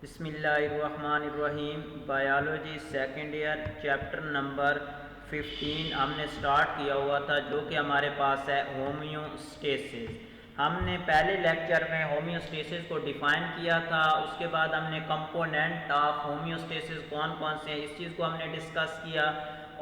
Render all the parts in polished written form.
बिस्मिल्लाहिर्रहमानिर्रहीम। Biology second year chapter number 15 हमने start किया हुआ था, जो कि हमारे पास है होम्योस्टेसिस। हमने पहले लेक्चर में होम्योस्टेसिस को डिफ़ाइन किया था। उसके बाद हमने कंपोनेंट ऑफ होम्योस्टेसिस कौन कौन से हैं इस चीज़ को हमने डिस्कस किया,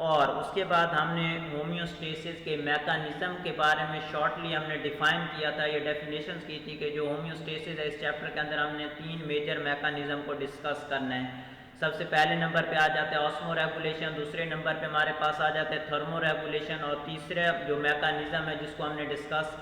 और उसके बाद हमने होम्योस्टेसिस के मैकेनिज़्म के बारे में शॉर्टली हमने डिफ़ाइन किया था। ये डेफिनेशंस की थी कि जो होम्योस्टेसिस है, इस चैप्टर के अंदर हमने 3 मेजर मैकेनिज़्म को डिस्कस करना है। सबसे पहले नंबर पे आ जाता है ऑस्मो रेगुलेशन, दूसरे नंबर पे हमारे पास आ जाता है थर्मो रेगुलेशन, और तीसरा जो मैकेनिज़्म है जिसको हमने डिस्कस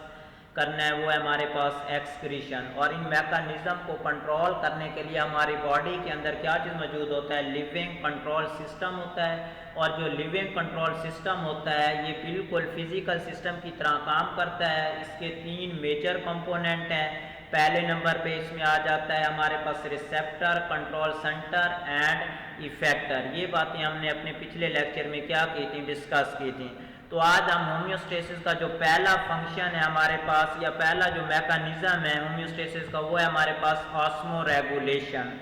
करना है वो है हमारे पास एक्सक्रीशन। और इन मैकेनिज़्म को कंट्रोल करने के लिए हमारी बॉडी के अंदर क्या चीज़ मौजूद होता है, लिविंग कंट्रोल सिस्टम होता है। और जो लिविंग कंट्रोल सिस्टम होता है ये बिल्कुल फिजिकल सिस्टम की तरह काम करता है। इसके 3 मेजर कंपोनेंट हैं। पहले नंबर पे इसमें आ जाता है हमारे पास receptor, control centre and effector. ये बातें हमने अपने पिछले लेक्चर में क्या की थी, डिस्कस की थी। तो आज हम होम्योस्टेसिस का जो पहला फंक्शन है हमारे पास, या पहला जो मैकेनिज्म है होम्योस्टेसिस का, वो है हमारे पास ऑस्मो रेगुलेशन।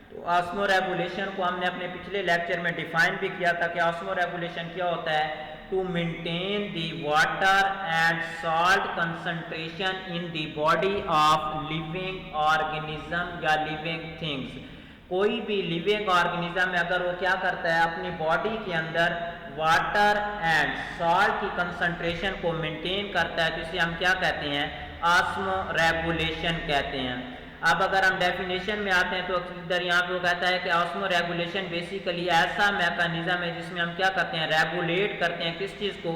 तो ऑस्मो रेगुलेशन को हमने अपने पिछले लेक्चर में डिफाइन भी किया था कि ऑस्मो रेगुलेशन क्या होता है, to maintain the water and salt concentration in the body of living organism या लिविंग थिंग्स। कोई भी लिविंग ऑर्गेनिज्म है अगर वो क्या करता है, अपनी बॉडी के अंदर वाटर एंड सॉल्ट की कंसंट्रेशन को मेंटेन करता है, तो इसे हम क्या कहते हैं, ऑस्मो रेगुलेशन कहते हैं। अब अगर हम डेफिनेशन में आते हैं तो इधर यहाँ पे वो कहता है कि ऑस्मो रेगुलेशन बेसिकली ऐसा मैकेनिज्म है जिसमें हम क्या करते हैं, रेगुलेट करते हैं किस चीज़ को,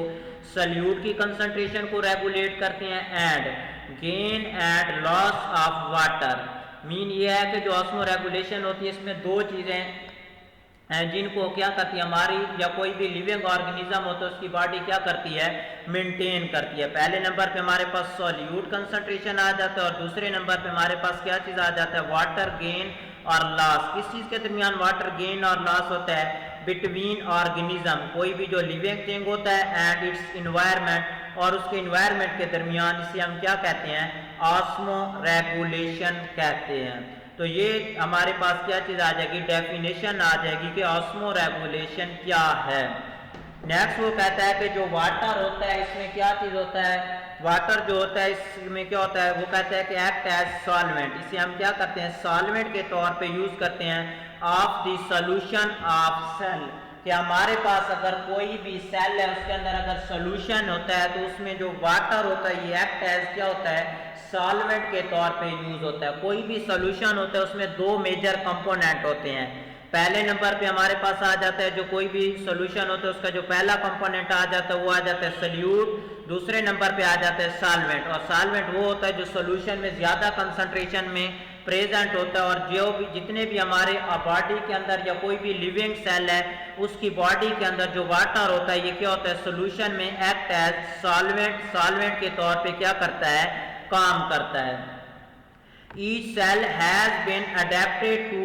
सल्यूट की कंसंट्रेशन को रेगुलेट करते हैं, and gain and loss of water. Mean ये है कि जो ऑस्मो रेगुलेशन होती है इसमें 2 चीज़ें हैं जिनको क्या करती है, हमारी या कोई भी लिविंग ऑर्गेनिज्म हो तो उसकी बॉडी क्या करती है, मेंटेन करती है। पहले नंबर पे हमारे पास सॉल्यूट कंसंट्रेशन आ जाता है, और दूसरे नंबर पे हमारे पास क्या चीज़ आ जाता है, वाटर गेन और लॉस। किस चीज़ के दरमियान वाटर गेन और लॉस होता है, बिटवीन ऑर्गेनिज्म, कोई भी जो लिविंग थिंग होता है एंड इट्स इन्वायरमेंट, और उसके इन्वायरमेंट के दरमियान। इसे हम क्या कहते हैं, ऑस्मो रेगुलेशन कहते हैं। तो ये हमारे पास क्या चीज़ आ जाएगी, डेफिनेशन आ जाएगी कि ऑस्मो रेगुलेशन क्या है। नेक्स्ट वो कहता है कि जो वाटर होता है इसमें क्या चीज़ होता है, वाटर जो होता है इसमें क्या होता है, वो कहता है कि एक्ट एज सॉल्वेंट। इसे हम क्या करते हैं, सॉल्वेंट के तौर पे यूज़ करते हैं of the solution of cell. कि हमारे पास अगर कोई भी सेल है उसके अंदर अगर सोल्यूशन होता है तो उसमें जो वाटर होता है ये एक्ट एज क्या होता है, सॉल्वेंट के तौर पे यूज होता है। कोई भी सोल्यूशन होता है उसमें 2 मेजर कंपोनेंट होते हैं। पहले नंबर पे हमारे पास आ जाता है, जो कोई भी सोल्यूशन होता है उसका जो पहला कंपोनेंट आ जाता है वो आ जाता है सोल्यूट। दूसरे नंबर पे आ जाता है सॉल्वेंट, और सॉल्वेंट वो होता है जो सोल्यूशन में ज़्यादा कंसंट्रेशन में प्रेजेंट होता है। और जो भी जितने भी हमारे बॉडी के अंदर या कोई भी लिविंग सेल है उसकी बॉडी के अंदर जो वाटर होता है ये क्या होता है, सोल्यूशन में एक्ट एज सॉल्वेंट, सॉल्वेंट के तौर पे क्या करता है, काम करता है। Each cell has been adapted to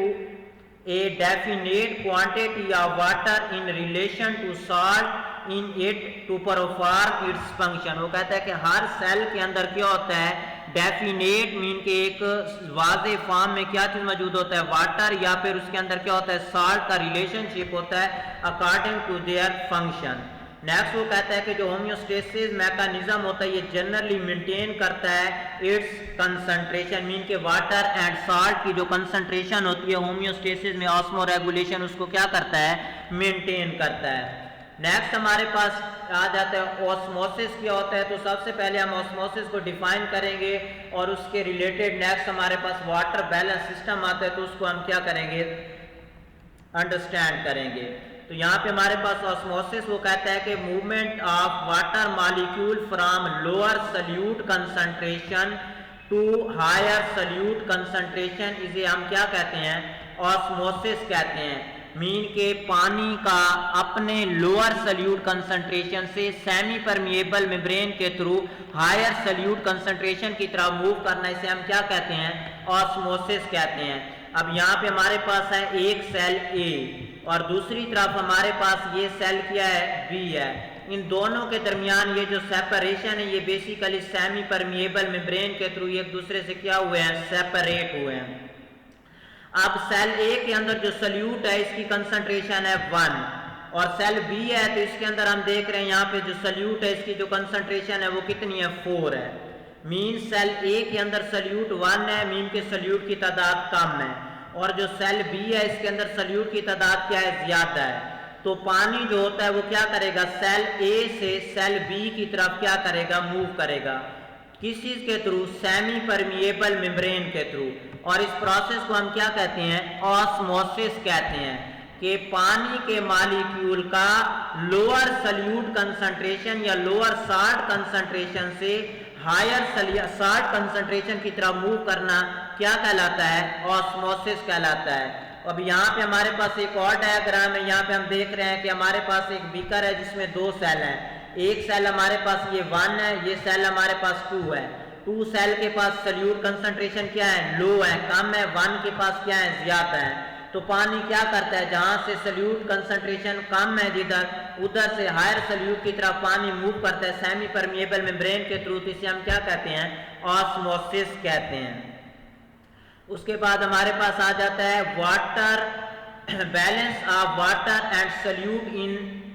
a definite quantity of water in relation to salt in it to perform its function। वो कहता है कि हर सेल के अंदर क्या होता है, डेफिनेट मीन के एक वाज़े फॉर्म में क्या चीज़ मौजूद होता है, वाटर, या फिर उसके अंदर क्या होता है, सॉल्ट का रिलेशनशिप होता है according to their function. Next वो कहता है कि जो होम्योस्टेसिस मैकेनिज्म होता है ये जनरली मेंटेन करता है इट्स कंसंट्रेशन, मीन के वाटर एंड सॉल्ट की जो कंसंट्रेशन होती है होम्योस्टेसिस में, ऑस्मो रेगुलेशन उसको क्या करता है, मेंटेन करता है। नेक्स्ट हमारे पास आ जाता है ऑस्मोसिस क्या होता है। तो सबसे पहले हम ऑस्मोसिस को डिफाइन करेंगे, और उसके रिलेटेड नेक्स्ट हमारे पास वाटर बैलेंस सिस्टम आता है, तो उसको हम क्या करेंगे, अंडरस्टैंड करेंगे। तो यहाँ पे हमारे पास ऑस्मोसिस वो कहता है कि movement of water molecule from lower solute concentration to higher solute concentration, इसे हम क्या कहते हैं, ऑस्मोसिस कहते हैं। मीन के पानी का अपने लोअर सल्यूट कंसंट्रेशन से सेमी परमिएबल मेम्ब्रेन के थ्रू हायर सल्यूट कंसंट्रेशन की तरफ मूव करना, इसे हम क्या कहते हैं, ऑस्मोसिस कहते हैं। अब यहाँ पे हमारे पास है एक सेल ए, और दूसरी तरफ हमारे पास ये सेल क्या है, बी है। इन दोनों के दरमियान ये जो सेपरेशन है ये बेसिकली सेमी परमिएबल मेम्ब्रेन के थ्रू एक दूसरे से क्या हुए हैं, सेपरेट हुए हैं। अब सेल ए के अंदर जो सल्यूट है इसकी कंसंट्रेशन है 1 और सेल बी है तो इसके अंदर हम देख रहे हैं यहाँ पे जो सल्यूट है इसकी जो कंसंट्रेशन है वो कितनी है 4 है। मीन सेल ए के अंदर सल्यूट 1 है, मीन के सल्यूट की तादाद कम है, और जो सेल बी है इसके अंदर सल्यूट की तादाद क्या है, ज्यादा है। तो पानी जो होता है वो क्या करेगा, सेल ए से सेल बी की तरफ क्या करेगा, मूव करेगा। किस चीज के थ्रू, सेमी परमिएबल मेम्ब्रेन के थ्रू। और इस प्रोसेस को हम क्या कहते हैं, ऑस्मोसिस कहते हैं, कि पानी के मॉलिक्यूल का लोअर सल्यूट कंसंट्रेशन या लोअर साल्ट कंसंट्रेशन से हायर साल्ट कंसंट्रेशन की तरफ मूव करना क्या कहलाता है, ऑस्मोसिस कहलाता है। अब यहाँ पे हमारे पास एक और डायग्राम है। यहाँ पे हम देख रहे हैं कि हमारे पास एक बीकर है जिसमें 2 सेल हैं। एक सेल हमारे पास ये 1 है, ये सेल हमारे पास 2 है। 2 सेल के पास सल्यूट कंसंट्रेशन क्या है, लो है, कम है। 1 के पास क्या है, ज्यादा है। तो पानी क्या करता है, जहां से सल्यूट कंसंट्रेशन कम है जिधर, उधर से हायर सल्यूट की तरफ पानी मूव करता है सेमी परमिएबल मेम्ब्रेन के थ्रू। इसे हम क्या कहते हैं, ऑस्मोसिस कहते हैं। उसके बाद हमारे पास आ जाता है water, balance of water and solute in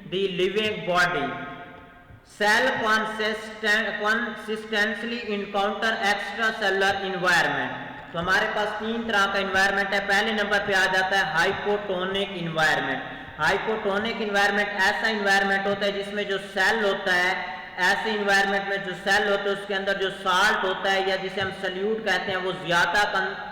the living body. Cell consistently encounter extra cellular environment. तो हमारे पास 3 तरह का इन्वायरमेंट है। पहले नंबर पे आ जाता है हाइपोटोनिक इन्वायरमेंट। हाइपोटोनिक इन्वायरमेंट ऐसा इन्वायरमेंट होता है जिसमें जो सेल होता है, ऐसे इन्वायरमेंट में जो सेल होता है उसके अंदर जो साल्ट होता है या जिसे हम सल्यूट कहते हैं वो ज्यादा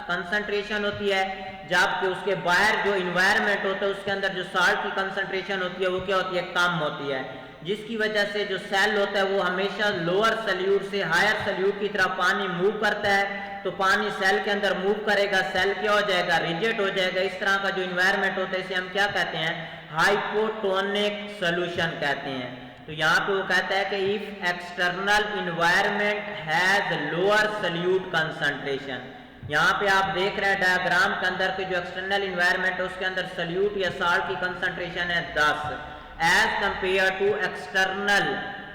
कंसंट्रेशन होती है, जबकि उसके बाहर जो इन्वायरमेंट होता है उसके अंदर जो साल्ट की कंसंट्रेशन होती है वो क्या होती है, कम होती है। जिसकी वजह से जो सेल होता है वो हमेशा लोअर सल्यूट से हायर सल्यूट की तरफ पानी मूव करता है। तो पानी सेल के अंदर मूव करेगा, सेल क्या हो जाएगा, रिजिड हो जाएगा। इस तरह का जो इन्वायरमेंट होता है इसे हम क्या कहते हैं, हाइपोटोनिक सोल्यूशन कहते हैं। तो यहाँ पे वो कहता है कि if external environment has lower solute concentration. यहाँ पे आप देख रहे हैं डायग्राम के अंदर कि जो एक्सटर्नल इन्वायरमेंट है उसके अंदर सल्यूट या साल्ट की कंसंट्रेशन है 10 as compare to external,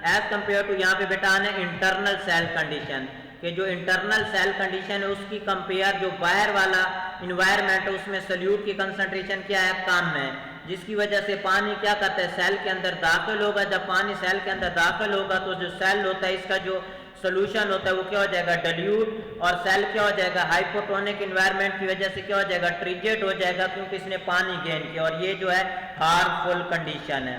as compare to यहाँ पे बेटा आने इंटरनल सेल कंडीशन, कि जो इंटरनल सेल कंडीशन है उसकी कंपेयर जो बाहर वाला इन्वायरमेंट है उसमें सल्यूट की कंसंट्रेशन क्या है, कम है। जिसकी वजह से पानी क्या करता है, सेल के अंदर दाखिल होगा। जब पानी सेल के अंदर दाखिल होगा तो जो सेल होता है इसका जो सोल्यूशन होता है वो क्या हो जाएगा, डिल्यूट, और सेल क्या हो जाएगा, हाइपोटोनिक इन्वायरमेंट की वजह से क्या हो जाएगा, ट्रिजेट हो जाएगा, क्योंकि इसने पानी गेन किया, और ये जो है हार्मफुल कंडीशन है।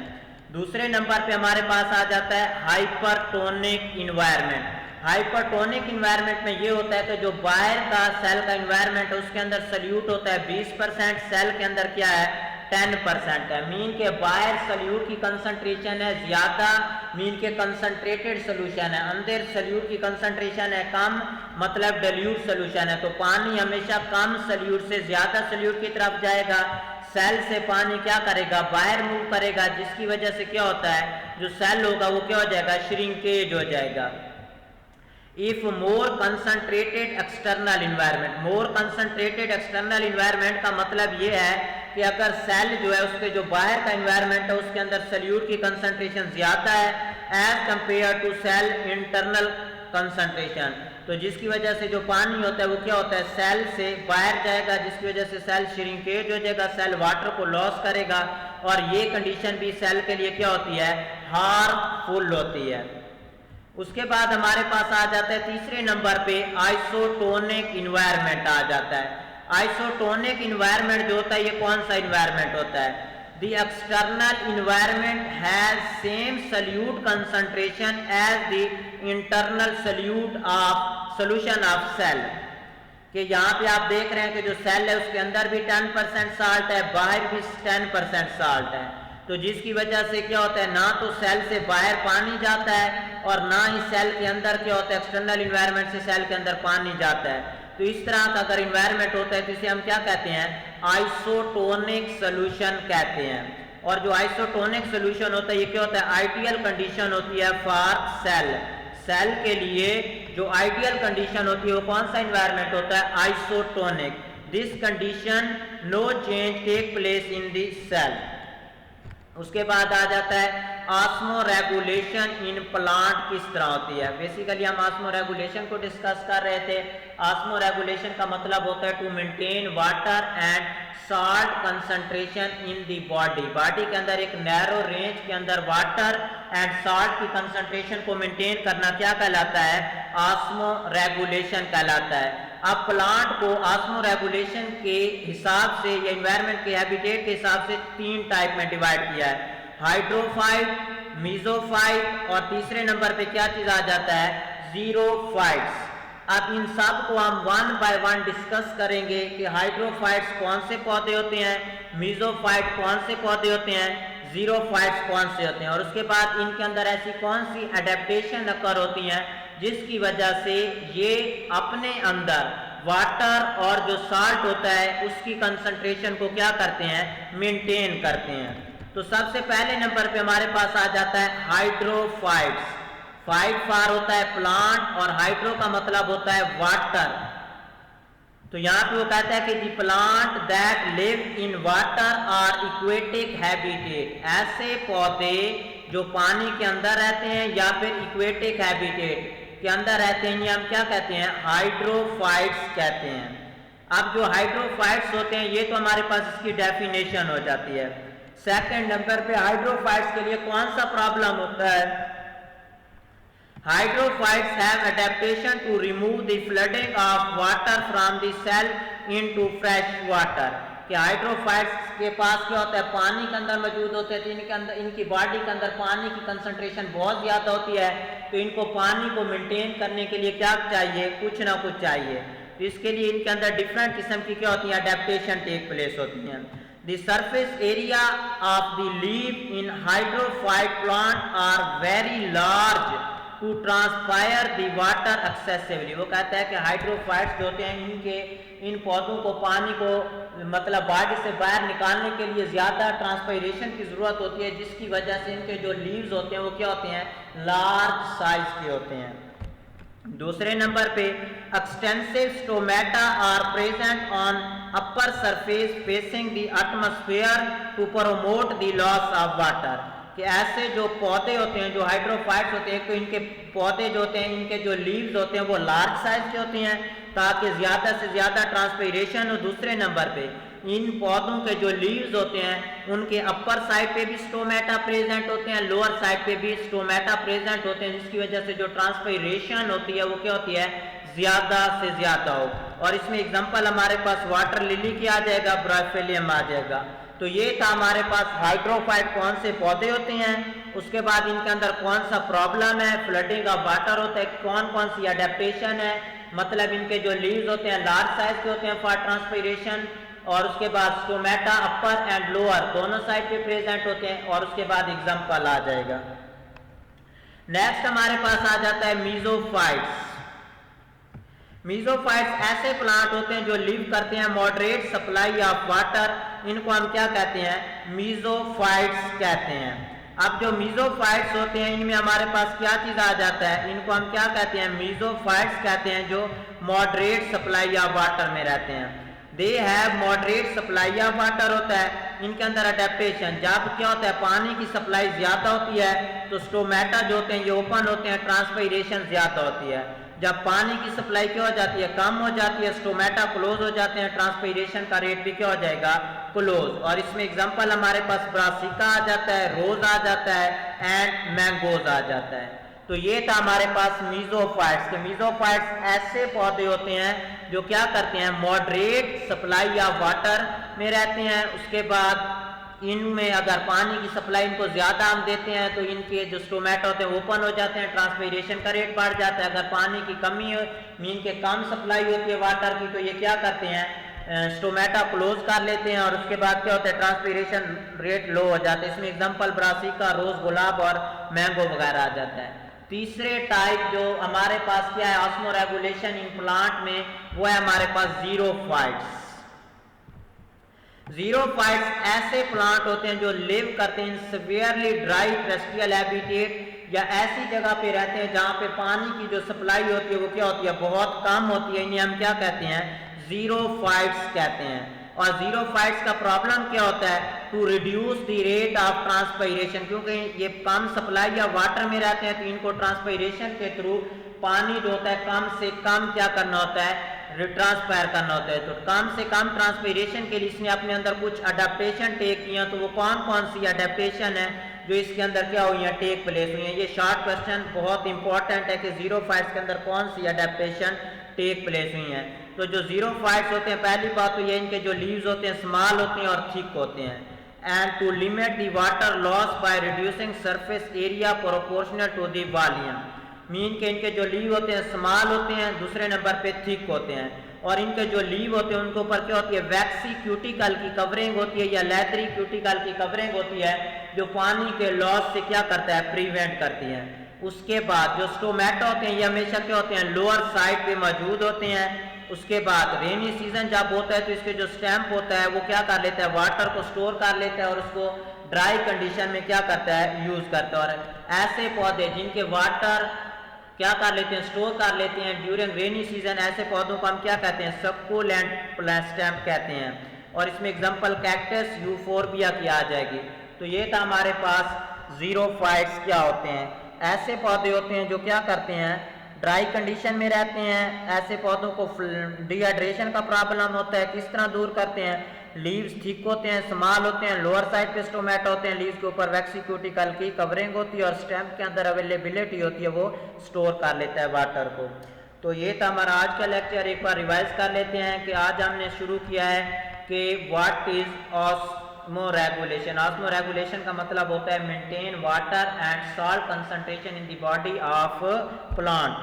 दूसरे नंबर पे हमारे पास आ जाता है हाइपरटोनिक इन्वायरमेंट। हाइपरटोनिक इन्वायरमेंट में ये होता है कि जो बाहर का सेल का इन्वायरमेंट है उसके अंदर सल्यूट होता है 20%, सेल के अंदर क्या है 10% है। मीन के बाहर सल्यूट की कंसंट्रेशन है ज्यादा, मीन के कंसंट्रेटेड सोल्यूशन है, अंदर सल्यूट की कंसंट्रेशन है कम, मतलब डिल्यूट सोल्यूशन है। तो पानी हमेशा कम सल्यूट से ज्यादा सल्यूट की तरफ जाएगा। सेल से पानी क्या करेगा, बाहर मूव करेगा, जिसकी वजह से क्या होता है, जो सेल होगा वो क्या हो जाएगा, श्रिंकेज हो जाएगा। If more concentrated external environment, more concentrated external environment का मतलब ये है कि अगर सेल जो है उसके जो बाहर का इन्वायरमेंट है उसके अंदर सल्यूट की कंसंट्रेशन ज्यादा है as compare to cell internal concentration, तो जिसकी वजह से जो पानी होता है वो क्या होता है, सेल से बाहर जाएगा, जिसकी वजह से सेल श्रिंकेज हो जाएगा, सेल वाटर को लॉस करेगा, और ये कंडीशन भी सेल के लिए क्या होती है, हार्मफुल होती है। उसके बाद हमारे पास आ जाता है तीसरे नंबर पे आइसोटोनिक इन्वायरमेंट आ जाता है। आइसोटोनिक इन्वायरमेंट जो होता है ये कौन सा इन्वायरमेंट होता है, the external environment has same solute concentration as the internal solute of solution of cell. कि यहाँ पे आप देख रहे हैं कि जो सेल है उसके अंदर भी 10% साल्ट है, बाहर भी 10% साल्ट है। तो जिसकी वजह से क्या होता है, ना तो सेल से बाहर पानी जाता है और ना ही सेल के अंदर क्या होता है, एक्सटर्नल इन्वायरमेंट से सेल के अंदर पानी जाता है। तो इस तरह का अगर इन्वायरमेंट होता है तो इसे हम क्या कहते हैं, आइसोटोनिक सोल्यूशन कहते हैं। और जो आइसोटोनिक सोल्यूशन होता है ये क्या होता है, आइडियल कंडीशन होती है फॉर सेल। सेल के लिए जो आइडियल कंडीशन होती है वो कौन सा इन्वायरमेंट होता है, isotonic. This condition no change take place in the cell. उसके बाद आ जाता है ऑस्मो रेगुलेशन इन प्लांट किस तरह होती है। बेसिकली हम ऑस्मो रेगुलेशन को डिस्कस कर रहे थे। ऑस्मो रेगुलेशन का मतलब होता है to maintain water and salt concentration in the body. Body के अंदर एक नैरो रेंज के अंदर वाटर एंड सॉल्ट की कंसंट्रेशन को मेंटेन करना क्या कहलाता है, ऑस्मो रेगुलेशन कहलाता है। अब प्लांट को ऑस्मो रेगुलेशन के हिसाब से या एनवायरनमेंट के हैबिटेट के हिसाब से 3 टाइप में डिवाइड किया है, हाइड्रोफाइट, मीजोफाइट और तीसरे नंबर पे क्या चीज आ जाता है, जीरोफाइट्स। अब इन सब को हम 1 बाय 1 डिस्कस करेंगे कि हाइड्रोफाइट्स कौन से पौधे होते हैं, मीजोफाइट कौन से पौधे होते हैं, जीरोफाइट्स कौन से होते हैं, और उसके बाद इनके अंदर ऐसी कौन सी एडेप्टेशन अकर होती हैं जिसकी वजह से ये अपने अंदर वाटर और जो साल्ट होता है उसकी कंसंट्रेशन को क्या करते हैं, मेंटेन करते हैं। तो सबसे पहले नंबर पे हमारे पास आ जाता है हाइड्रोफाइट्स। फाइट फार होता है प्लांट और हाइड्रो का मतलब होता है वाटर। तो यहाँ पे वो कहता है कि the plant that live in water are aquatic habitat, ऐसे पौधे जो पानी के अंदर रहते हैं या फिर इक्वेटिक हैबिटेट के अंदर रहते हैं, ये हम क्या कहते हैं, हाइड्रोफाइट्स कहते हैं। अब जो हाइड्रोफाइट्स होते हैं ये तो हमारे पास इसकी डेफिनेशन हो जाती है। सेकंड नंबर पे हाइड्रोफाइट्स के लिए कौन सा प्रॉब्लम होता है, hydrophytes have adaptation to remove the flooding of water from the cell into fresh water. कि हाइड्रोफाइट्स के पास क्या होता है, पानी के अंदर मौजूद होते हैं, तो इनके अंदर, इनकी बॉडी के अंदर पानी की कंसंट्रेशन बहुत ज्यादा होती है, तो इनको पानी को मेंटेन करने के लिए क्या चाहिए, कुछ ना कुछ चाहिए। तो इसके लिए इनके अंदर डिफरेंट किस्म की क्या होती है, एडेप्टेशन टेक प्लेस होती है। The surface area of the leaf in hydrophyte plant are very large to transpire the water excessively. वो कहता है कि हाइड्रोफाइट्स जो होते हैं इनके, इन पौधों को पानी को मतलब बॉडी से बाहर निकालने के लिए ज़्यादा ट्रांसपायरेशन की ज़रूरत होती है, जिसकी वजह से इनके जो लीव्स होते हैं वो क्या होते हैं, लार्ज साइज के होते हैं। दूसरे नंबर पे extensive stomata are present on upper surface facing the atmosphere to promote the loss of water. कि ऐसे जो पौधे होते हैं जो हाइड्रोफाइट्स होते हैं, तो इनके पौधे जो होते हैं, इनके जो लीव्स होते हैं वो लार्ज साइज के होते हैं ताकि ज़्यादा से ज़्यादा ट्रांसपायरेशन हो। दूसरे नंबर पे इन पौधों के जो लीव्स होते हैं उनके अपर साइड पे भी स्टोमेटा प्रेजेंट होते हैं, लोअर साइड पे भी स्टोमेटा प्रेजेंट होते हैं, जिसकी वजह से जो ट्रांसपायरेशन होती है वो क्या होती है, ज़्यादा से ज़्यादा हो। और इसमें एग्जाम्पल हमारे पास वाटर लिली की आ जाएगा, ब्राइफेलियम आ जाएगा। तो ये था हमारे पास हाइड्रोफाइट कौन से पौधे होते हैं, उसके बाद इनके अंदर कौन सा प्रॉब्लम है, फ्लडिंग ऑफ वाटर होता है, कौन कौन सी एडेप्टेशन है, मतलब इनके जो लीव्स होते हैं लार्ज साइज के होते हैं फॉर ट्रांसपायरेशन, और उसके बाद स्टोमेटा अपर एंड लोअर दोनों साइड पे प्रेजेंट होते हैं, और उसके बाद एग्जाम्पल आ जाएगा। नेक्स्ट हमारे पास आ जाता है मीजोफाइट्स। मीजोफाइट्स ऐसे प्लांट होते हैं जो लिव करते हैं मॉडरेट सप्लाई ऑफ वाटर, इनको हम क्या कहते हैं, मीजोफाइट्स कहते हैं। अब जो मीजोफाइट्स होते हैं इनमें हमारे पास क्या चीज आ जाता है, इनको हम क्या कहते हैं, मीजोफाइट्स कहते हैं, जो मॉडरेट सप्लाई ऑफ वाटर में रहते हैं। They have moderate supply of water होता है, इनके अंदर अडेप्टेशन, जब क्या होता है पानी की सप्लाई ज्यादा होती है तो स्टोमेटा जो होते हैं ये ओपन होते हैं, ट्रांसपायरेशन ज्यादा होती है। जब पानी की सप्लाई क्या हो जाती है, कम हो जाती है, स्टोमेटा क्लोज हो जाते हैं, ट्रांसपायरेशन का रेट भी क्या हो जाएगा, क्लोज। और इसमें एग्जांपल हमारे पास ब्रासिका आ जाता है, रोज आ जाता है एंड मैंगोज आ जाता है। तो ये था हमारे पास मीजोफाइट्स के। मीजोफाइट्स ऐसे पौधे होते हैं जो क्या करते हैं, मॉडरेट सप्लाई ऑफ वाटर में रहते हैं। उसके बाद इनमें अगर पानी की सप्लाई इनको ज्यादा हम देते हैं तो इनके जो स्टोमेटा होते हैं ओपन हो जाते हैं, ट्रांसपायरेशन का रेट बढ़ जाता है। अगर पानी की कमी हो, इनके कम सप्लाई होती है वाटर की, तो ये क्या करते हैं, स्टोमेटा क्लोज कर लेते हैं, और उसके बाद क्या होता है, ट्रांसपायरेशन रेट लो हो जाता है। इसमें एग्जांपल ब्रासिका, रोज, गुलाब और मैंगो वगैरह आ जाता है। तीसरे टाइप जो हमारे पास क्या है ऑस्मो रेगुलेशन इन प्लांट में, वो है हमारे पास जीरोफाइट्स। जीरोफाइट्स ऐसे प्लांट होते हैं जो लिव करते हैं इन सीवियरली ड्राई टेरेस्ट्रियल हैबिटेट, या ऐसी जगह पे रहते हैं जहां पे पानी की जो सप्लाई होती है वो क्या होती है, बहुत कम होती है। इन्हें हम क्या कहते हैं, जीरोफाइट्स कहते हैं। और जीरोफाइट्स का प्रॉब्लम क्या होता है, to reduce the rate of transpiration, क्योंकि ये कम सप्लाई या वाटर में रहते हैं तो इनको ट्रांसपायरेशन के थ्रू पानी जो होता है कम से कम क्या करना होता है, ट्रांसपायर करना होता है। तो कम से कम ट्रांसपायरेशन के लिए इसने अपने अंदर कुछ अडेप्टेशन टेक किया, तो वो कौन कौन सी अडेप्टेशन है जो इसके अंदर क्या हुई है, टेक प्लेस हुई है। ये शॉर्ट क्वेश्चन बहुत इंपॉर्टेंट है कि जीरो फाइट्स के अंदर कौन सी अडेप्टेशन टेक प्लेस हुई है। तो जो जीरो फाइट्स होते हैं, पहली बात तो ये इनके जो लीव्स होते हैं स्मॉल होते हैं और थिक होते हैं। And to limit the water loss by reducing surface area proportional to the volume, mean के इनके जो लीव होते हैं स्मॉल होते हैं, दूसरे नंबर पे थिक होते हैं, और इनके जो लीव होते हैं उनके ऊपर क्या होती है, वैक्सी क्यूटिकल की कवरिंग होती है या लेदरी क्यूटिकल की कवरिंग होती है जो पानी के लॉस से क्या करता है, प्रिवेंट करती है। उसके बाद जो स्टोमेटा होते हैं ये हमेशा क्या होते हैं, लोअर साइड पे मौजूद होते हैं। उसके बाद रेनी सीजन जब होता है तो इसके जो स्टैम्प होता है वो क्या कर लेता है, वाटर को स्टोर कर लेता है और उसको ड्राई कंडीशन में क्या करता है, यूज करता है। और ऐसे पौधे जिनके वाटर क्या कर लेते हैं, स्टोर कर लेते हैं ड्यूरिंग रेनी सीजन, ऐसे पौधों को हम क्या कहते हैं, सक्कुलेंट प्लांट स्टैम्प कहते हैं। और इसमें एग्जांपल कैक्टस, यूफोर्बिया की आ जाएगी। तो ये था हमारे पास जीरो फाइट्स क्या होते हैं। ऐसे पौधे होते हैं जो क्या करते हैं, ड्राई कंडीशन में रहते हैं। ऐसे पौधों को डिहाइड्रेशन का प्रॉब्लम होता है, किस तरह दूर करते हैं, लीव्स थिक होते हैं, स्मॉल होते हैं, लोअर साइड पे स्टोमेटा होते हैं, लीव्स के ऊपर वैक्सी क्यूटिकल की कवरिंग होती है और स्टेम के अंदर अवेलेबिलिटी होती है, वो स्टोर कर लेता है वाटर को। तो ये था हमारा आज का लेक्चर। एक बार रिवाइज कर लेते हैं कि आज हमने शुरू किया है कि what is osmoregulation. Osmoregulation का मतलब होता है maintain water and salt concentration in the body of plant,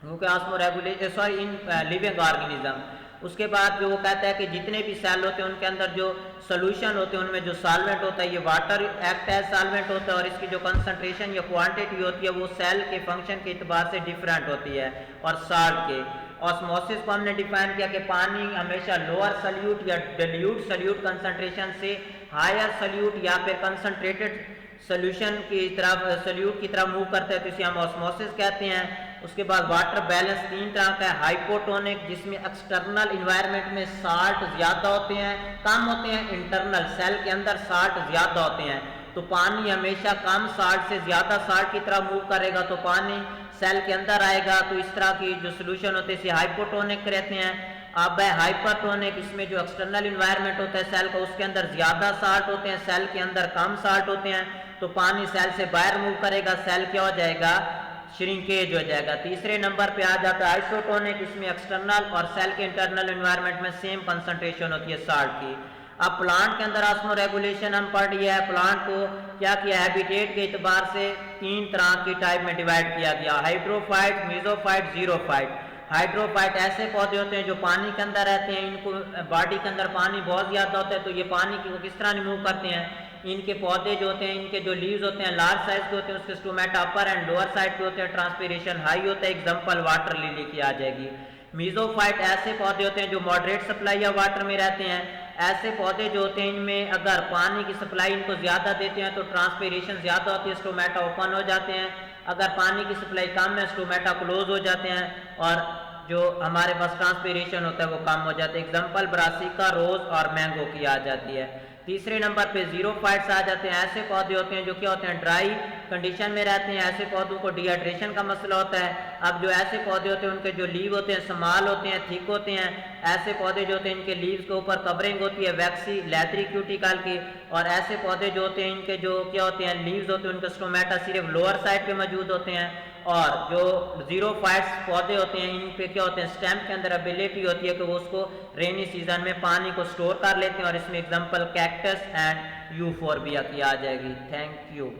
क्योंकि osmoregulation sorry in living organism. उसके बाद जो वो कहता है कि जितने भी सेल होते हैं उनके अंदर जो सोल्यूशन होते हैं उनमें जो सॉल्वेंट होता है ये वाटर एक्ट एज सॉल्वेंट होता है, और इसकी जो कंसंट्रेशन या क्वांटिटी होती है वो सेल के फंक्शन के एतबार से डिफरेंट होती है। और साल्ट के ऑस्मोसिस को हमने डिफाइन किया कि पानी हमेशा लोअर सल्यूट या डिल्यूट सल्यूट कंसंट्रेशन से हायर सल्यूट या फिर कंसंट्रेटेड सोल्यूशन की तरफ सल्यूट की तरफ मूव करता है, तो इसे हम ऑस्मोसिस कहते हैं। उसके बाद वाटर बैलेंस तीन तरह का है, हाइपोटोनिक जिसमें एक्सटर्नल इन्वायरमेंट में साल्ट ज़्यादा होते हैं, कम होते हैं, इंटरनल सेल के अंदर साल्ट ज़्यादा होते हैं। तो पानी हमेशा कम साल्ट से ज़्यादा साल्ट की तरफ मूव करेगा तो पानी सेल के अंदर आएगा। तो इस तरह की जो सोल्यूशन होते हैं इसे हाइपोटोनिक रहते हैं। अब है हाइपरटोनिक, इसमें जो एक्सटर्नल इन्वायरमेंट होता है सेल का उसके अंदर ज़्यादा साल्ट होते हैं, सेल के अंदर कम साल्ट होते हैं, तो पानी सेल से बाहर मूव करेगा, सेल क्या हो जाएगा, श्रिंकेज हो जाएगा। तीसरे नंबर पे आ जाता है आइसोटोनिक, इसमें एक्सटर्नल और सेल के इंटरनल एनवायरनमेंट में सेम कंसंट्रेशन होती है साल्ट की। अब प्लांट के अंदर ऑस्मो रेगुलेशन हम पढ़ लिया है। प्लांट को क्या किया, हैबिटेट के एतबार से तीन तरह की टाइप में डिवाइड किया गया, हाइड्रोफाइट, मेसोफाइट, जीरोफाइट। हाइड्रोफाइट ऐसे पौधे होते हैं जो पानी के अंदर रहते हैं, इनको बॉडी के अंदर पानी बहुत ज़्यादा होता है, तो ये पानी को किस तरह रिमूव करते हैं, इनके पौधे जो होते हैं, इनके जो लीव्स होते हैं लार्ज साइज के होते हैं, उसके stomata upper and lower side पे होते हैं, ट्रांसपीरेशन हाई होता है। एग्जांपल वाटर लिली की आ जाएगी। मीजोफाइट ऐसे पौधे होते हैं जो मॉडरेट सप्लाई या वाटर में रहते हैं। ऐसे पौधे जो होते हैं इनमें अगर पानी की सप्लाई इनको ज़्यादा देते हैं तो ट्रांसपीरेशन ज़्यादा होती है, स्टोमेटा ओपन हो जाते हैं। अगर पानी की सप्लाई कम है स्टोमेटा क्लोज हो जाते हैं और जो हमारे पास ट्रांसपीरेशन होता है वो कम हो जाता है। एग्जांपल ब्रासिका, रोज और मैंगो की आ जाती है। तीसरे नंबर पे जीरोफाइट्स आ जाते हैं, ऐसे पौधे होते हैं जो क्या होते हैं, ड्राई कंडीशन में रहते हैं, ऐसे पौधों को डिहाइड्रेशन का मसला होता है। अब जो ऐसे पौधे होते हैं उनके जो लीव होते हैं स्मॉल होते हैं, थिक होते हैं। ऐसे पौधे जो होते हैं इनके लीव्स के ऊपर कवरिंग होती है वैक्सी लेदरी क्यूटिकल की। और ऐसे पौधे जो होते हैं इनके जो क्या होते हैं, लीव्स होते हैं उनके स्टोमेटा सिर्फ लोअर साइड पे मौजूद होते हैं। और जो जीरोफाइट्स पौधे होते हैं इन पे क्या होते हैं, स्टेम के अंदर एबिलिटी होती है कि वो उसको रेनी सीजन में पानी को स्टोर कर लेते हैं। और इसमें एग्जांपल कैक्टस एंड यूफोर्बिया की आ जाएगी। Thank you.